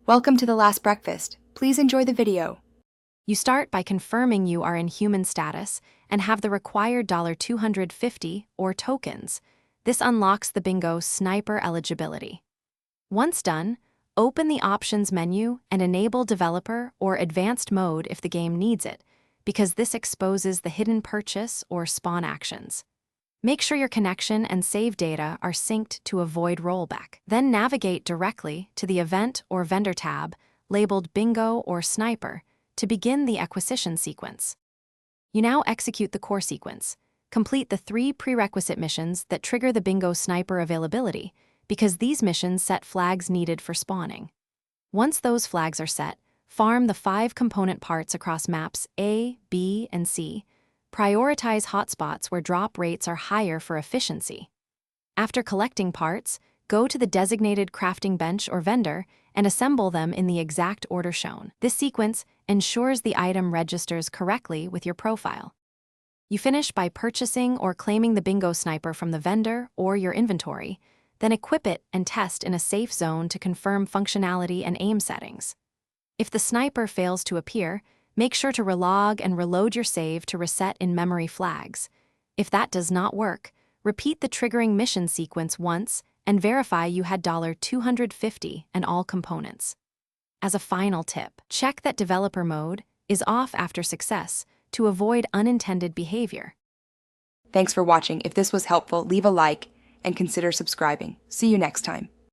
Welcome to the last breakfast. Please enjoy the video. You start by confirming you are in human status and have the required $250 or tokens. This unlocks the bingo sniper eligibility. Once done, open the options menu and enable developer or advanced mode if the game needs it, because this exposes the hidden purchase or spawn actions. Make sure your connection and save data are synced to avoid rollback. Then navigate directly to the Event or Vendor tab labeled Bingo or Sniper to begin the acquisition sequence. You now execute the core sequence. Complete the 3 prerequisite missions that trigger the Bingo Sniper availability, because these missions set flags needed for spawning. Once those flags are set, farm the 5 component parts across maps A, B, and C. Prioritize hotspots where drop rates are higher for efficiency. After collecting parts, go to the designated crafting bench or vendor and assemble them in the exact order shown. This sequence ensures the item registers correctly with your profile. You finish by purchasing or claiming the Bingo Sniper from the vendor or your inventory, then equip it and test in a safe zone to confirm functionality and aim settings. If the sniper fails to appear, make sure to relog and reload your save to reset in-memory flags. If that does not work, repeat the triggering mission sequence once and verify you had $250 and all components. As a final tip, check that developer mode is off after success to avoid unintended behavior. Thanks for watching. If this was helpful, leave a like and consider subscribing. See you next time.